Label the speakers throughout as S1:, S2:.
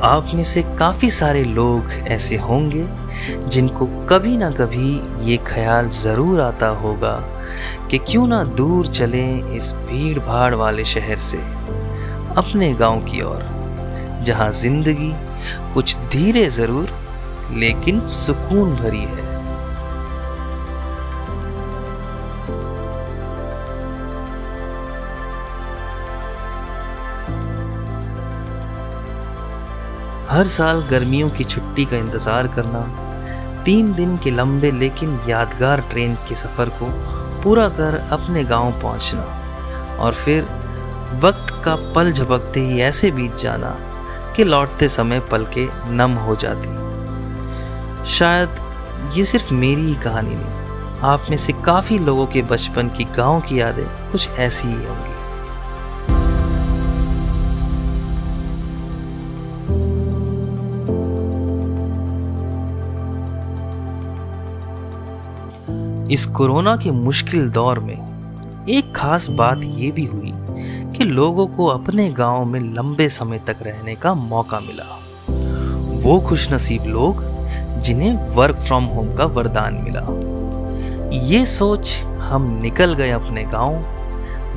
S1: आप में से काफ़ी सारे लोग ऐसे होंगे जिनको कभी ना कभी ये ख्याल ज़रूर आता होगा कि क्यों ना दूर चलें इस भीड़ भाड़ वाले शहर से अपने गांव की ओर, जहां ज़िंदगी कुछ धीरे ज़रूर लेकिन सुकून भरी है। हर साल गर्मियों की छुट्टी का इंतज़ार करना, 3 दिन के लंबे लेकिन यादगार ट्रेन के सफ़र को पूरा कर अपने गांव पहुंचना और फिर वक्त का पल झपकते ही ऐसे बीत जाना कि लौटते समय पलकें नम हो जाती। शायद ये सिर्फ मेरी ही कहानी नहीं, आप में से काफ़ी लोगों के बचपन की गांव की यादें कुछ ऐसी ही होंगी। इस कोरोना के मुश्किल दौर में एक खास बात ये भी हुई कि लोगों को अपने गांव में लंबे समय तक रहने का मौका मिला। वो खुशनसीब लोग जिन्हें वर्क फ्रॉम होम का वरदान मिला। ये सोच हम निकल गए अपने गांव।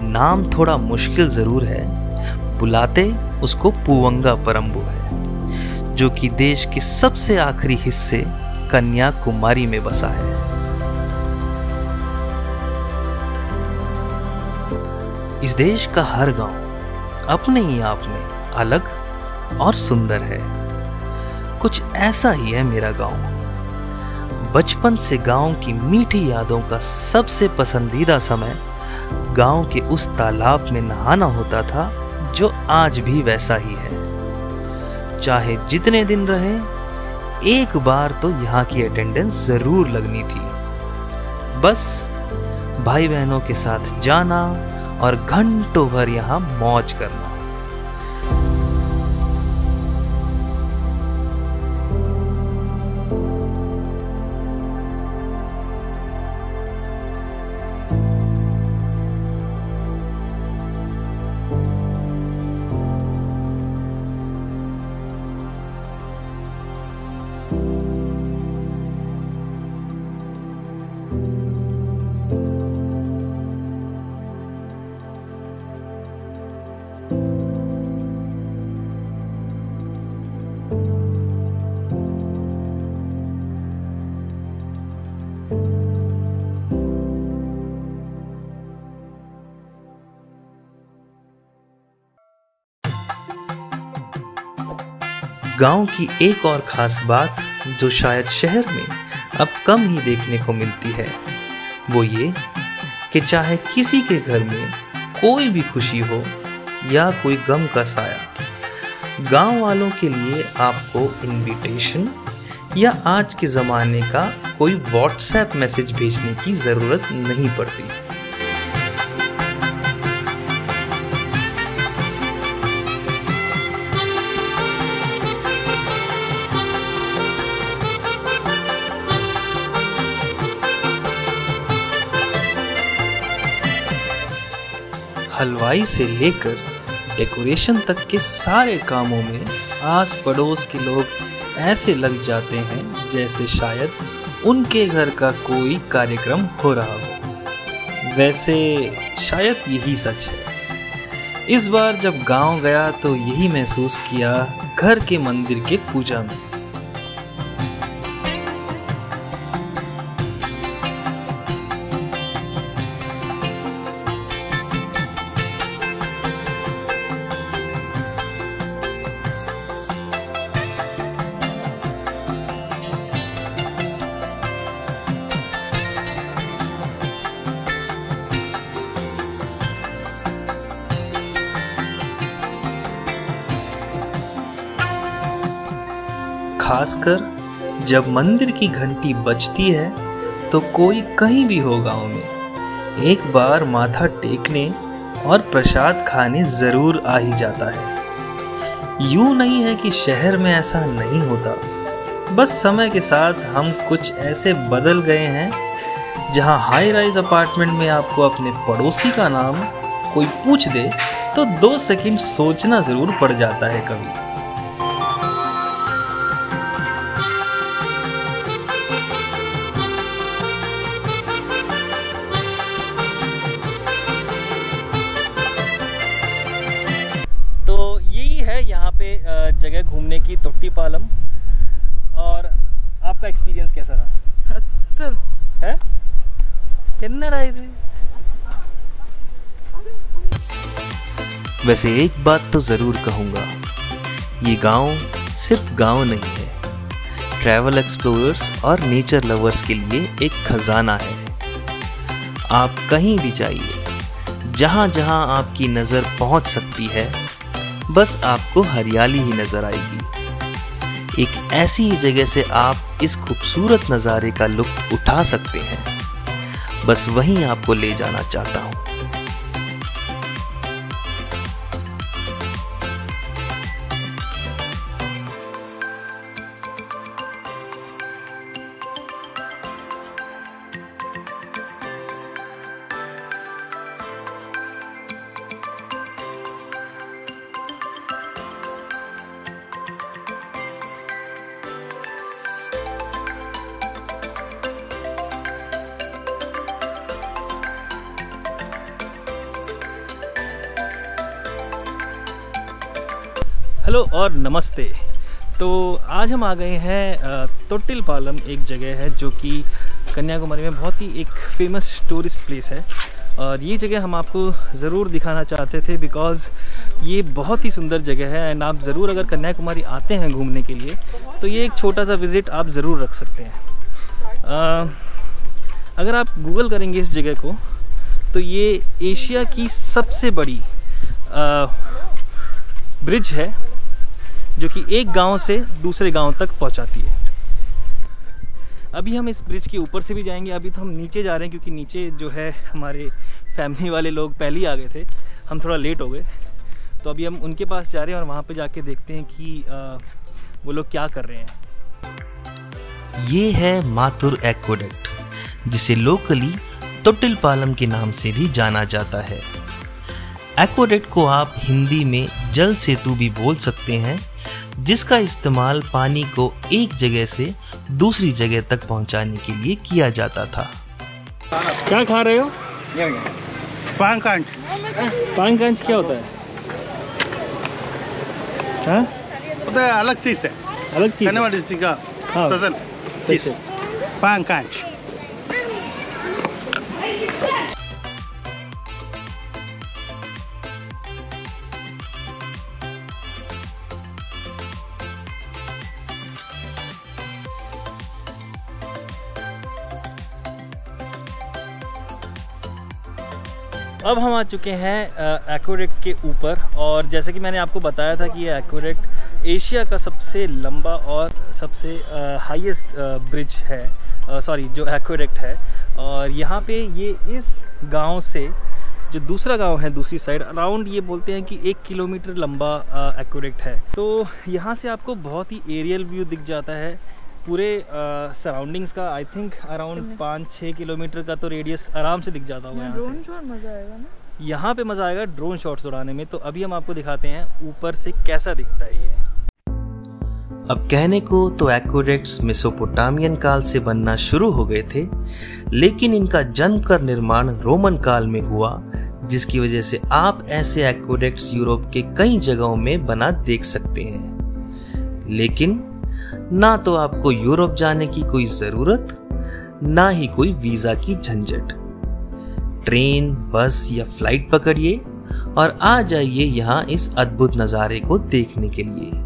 S1: नाम थोड़ा मुश्किल ज़रूर है, बुलाते उसको पूवंगा परंबू है, जो कि देश के सबसे आखिरी हिस्से कन्याकुमारी में बसा है। इस देश का हर गांव अपने ही आप में अलग और सुंदर है। कुछ ऐसा ही है मेरा गांव। बचपन से गांव की मीठी यादों का सबसे पसंदीदा समय गांव के उस तालाब में नहाना होता था, जो आज भी वैसा ही है। चाहे जितने दिन रहे, एक बार तो यहाँ की अटेंडेंस जरूर लगनी थी। बस भाई बहनों के साथ जाना और घंटों भर यहाँ मौज करना। गांव की एक और खास बात जो शायद शहर में अब कम ही देखने को मिलती है, वो ये कि चाहे किसी के घर में कोई भी खुशी हो या कोई गम का साया, गांव वालों के लिए आपको इनविटेशन या आज के ज़माने का कोई व्हाट्सएप मैसेज भेजने की ज़रूरत नहीं पड़ती। हलवाई से लेकर डेकोरेशन तक के सारे कामों में आस पड़ोस के लोग ऐसे लग जाते हैं जैसे शायद उनके घर का कोई कार्यक्रम हो रहा हो। वैसे शायद यही सच है। इस बार जब गांव गया तो यही महसूस किया घर के मंदिर के पूजा में। खासकर जब मंदिर की घंटी बजती है तो कोई कहीं भी हो गांव में एक बार माथा टेकने और प्रसाद खाने जरूर आ ही जाता है। यूं नहीं है कि शहर में ऐसा नहीं होता, बस समय के साथ हम कुछ ऐसे बदल गए हैं जहां हाई राइज अपार्टमेंट में आपको अपने पड़ोसी का नाम कोई पूछ दे तो 2 सेकंड सोचना जरूर पड़ जाता है कभी। कन्नड़ आए थे। वैसे एक बात तो जरूर कहूंगा, ये गांव सिर्फ गांव नहीं है, ट्रैवल एक्सप्लोरर्स और नेचर लवर्स के लिए एक खजाना है। आप कहीं भी जाइए, जहां जहां आपकी नजर पहुंच सकती है, बस आपको हरियाली ही नजर आएगी। एक ऐसी ही जगह से आप इस खूबसूरत नज़ारे का लुत्फ उठा सकते हैं। बस वहीं आपको ले जाना चाहता हूं। हेलो और नमस्ते। तो आज हम आ गए हैं तोट्टिलपालम, एक जगह है जो कि कन्याकुमारी में बहुत ही एक फेमस टूरिस्ट प्लेस है। और ये जगह हम आपको ज़रूर दिखाना चाहते थे बिकॉज़ ये बहुत ही सुंदर जगह है। एंड आप ज़रूर अगर कन्याकुमारी आते हैं घूमने के लिए तो ये एक छोटा सा विज़िट आप ज़रूर रख सकते हैं। अगर आप गूगल करेंगे इस जगह को तो ये एशिया की सबसे बड़ी ब्रिज है जो कि एक गांव से दूसरे गांव तक पहुंचाती है। अभी हम इस ब्रिज के ऊपर से भी जाएंगे। अभी तो हम नीचे जा रहे हैं क्योंकि नीचे जो है हमारे फैमिली वाले लोग पहले ही आ गए थे, हम थोड़ा लेट हो गए। तो अभी हम उनके पास जा रहे हैं और वहाँ पे जाके देखते हैं कि वो लोग क्या कर रहे हैं। ये है माथुर एक्वेडक्ट, जिसे लोकली तोट्टिलपालम के नाम से भी जाना जाता है। एक्वेडक्ट को आप हिंदी में जल सेतु भी बोल सकते हैं, जिसका इस्तेमाल पानी को एक जगह से दूसरी जगह तक पहुंचाने के लिए किया जाता था। क्या खा रहे हो?
S2: पांकांच।
S1: पांकांच क्या होता है? हाँ?
S2: होता है अलग चीज है,
S1: अलग चीज।
S2: कन्नौज डिस्ट्रिक्ट का स्पेशल चीज पांकांच।
S1: अब हम आ चुके हैं एक्वेडक्ट के ऊपर। और जैसे कि मैंने आपको बताया था कि ये एक्वेडक्ट एशिया का सबसे लंबा और सबसे हाईएस्ट ब्रिज है, जो एक्वेडक्ट है। और यहाँ पे ये इस गांव से जो दूसरा गांव है दूसरी साइड अराउंड, ये बोलते हैं कि 1 किलोमीटर लंबा एक्वेडक्ट है। तो यहाँ से आपको बहुत ही एरियल व्यू दिख जाता है पूरे सराउंडिंग्स का। आई थिंक अराउंड 5-6 किलोमीटर का तो रेडियस आराम से दिख जाता होगा। यहाँ
S3: ड्रोन शॉट मजा आएगा ना,
S1: यहाँ पे मज़ा आएगा ड्रोन शॉट्स उड़ाने में। तो अभी हम आपको दिखाते हैं ऊपर से कैसा दिखता है ये। अब कहने को तो एक्वेडक्ट्स मेसोपोटामियन काल से बनना शुरू हो गए थे, लेकिन इनका जमकर निर्माण रोमन काल में हुआ, जिसकी वजह से आप ऐसे एक्वेडक्ट्स यूरोप के कई जगहों में बना देख सकते हैं। लेकिन ना तो आपको यूरोप जाने की कोई जरूरत, ना ही कोई वीजा की झंझट। ट्रेन, बस या फ्लाइट पकड़िए और आ जाइए यहाँ इस अद्भुत नज़ारे को देखने के लिए।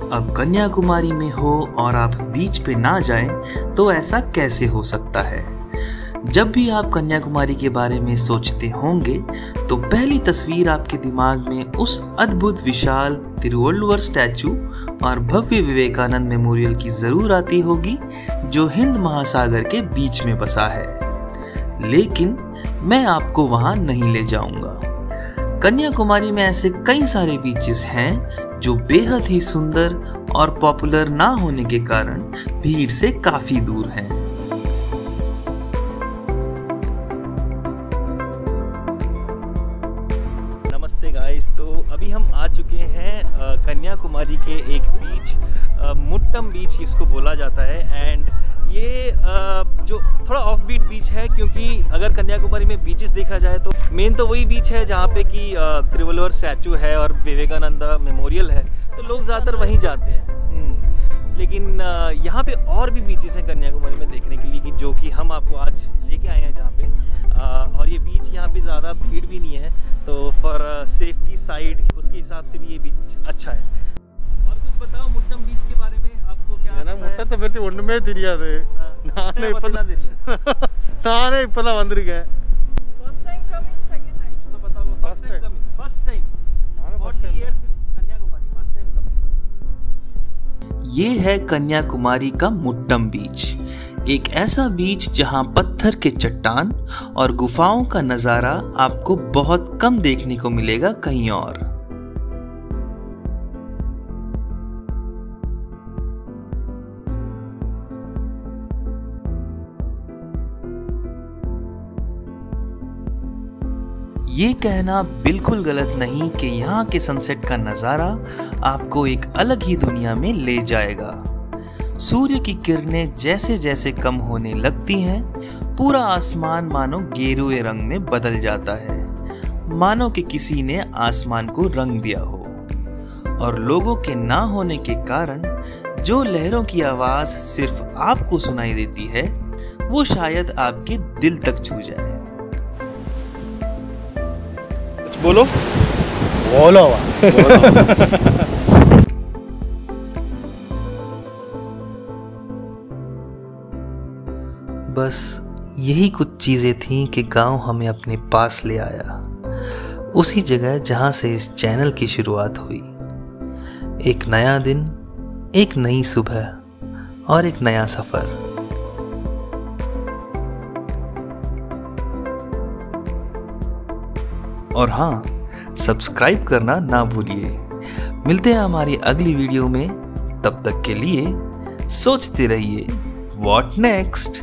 S1: अब कन्याकुमारी में हो और आप बीच पे ना जाएं तो ऐसा कैसे हो सकता है। जब भी आप कन्याकुमारी के बारे में सोचते होंगे तो पहली तस्वीर आपके दिमाग में उस अद्भुत विशाल तिरुवल्लुवर स्टैचू और भव्य विवेकानंद मेमोरियल की जरूर आती होगी, जो हिंद महासागर के बीच में बसा है। लेकिन मैं आपको वहां नहीं ले जाऊंगा। कन्याकुमारी में ऐसे कई सारे बीचेस हैं जो बेहद ही सुंदर और पॉपुलर ना होने के कारण भीड़ से काफी दूर हैं। नमस्ते गाइस, तो अभी हम आ चुके हैं कन्याकुमारी के एक बीच, मुट्टम बीच इसको बोला जाता है। एंड ये जो थोड़ा ऑफ बीट बीच है, क्योंकि अगर कन्याकुमारी में बीचेस देखा जाए तो मेन तो वही बीच है जहाँ पे कि तिरुवल्लुवर स्टैचू है और विवेकानंद मेमोरियल है, तो लोग ज़्यादातर वहीं जाते हैं। लेकिन यहाँ पे और भी बीचेस हैं कन्याकुमारी में देखने के लिए, कि जो कि हम आपको आज लेके आए हैं जहाँ पे। और ये बीच यहाँ पे ज़्यादा भीड़ भी नहीं है, तो फॉर सेफ्टी साइड उसके हिसाब से भी ये बीच अच्छा है। और कुछ बताओ मुट्टम बीच के बारे में, आपको क्या
S2: எனக்கு முட்டத்தை பற்றி ஒன்றுமே தெரியாது. நானே இப்பதான் வந்திருக்கேன்.
S3: First time coming, second time.
S1: कुछ तो पता होगा। First time coming. First time. 40 years in Kanyakumari. First time coming. ये है कन्याकुमारी का मुट्टम बीच, एक ऐसा बीच जहां पत्थर के चट्टान और गुफाओं का नजारा आपको बहुत कम देखने को मिलेगा कहीं और। ये कहना बिल्कुल गलत नहीं कि यहाँ के सनसेट का नज़ारा आपको एक अलग ही दुनिया में ले जाएगा। सूर्य की किरणें जैसे जैसे कम होने लगती हैं, पूरा आसमान मानो गेरुए रंग में बदल जाता है, मानो कि किसी ने आसमान को रंग दिया हो। और लोगों के ना होने के कारण जो लहरों की आवाज़ सिर्फ आपको सुनाई देती है, वो शायद आपके दिल तक छू जाए। बोलो
S2: बोलो
S1: बस यही कुछ चीज़ें थीं कि गांव हमें अपने पास ले आया, उसी जगह जहां से इस चैनल की शुरुआत हुई। एक नया दिन, एक नई सुबह और एक नया सफ़र। और हाँ, सब्सक्राइब करना ना भूलिए। मिलते हैं हमारी अगली वीडियो में, तब तक के लिए सोचते रहिए व्हाट नेक्स्ट।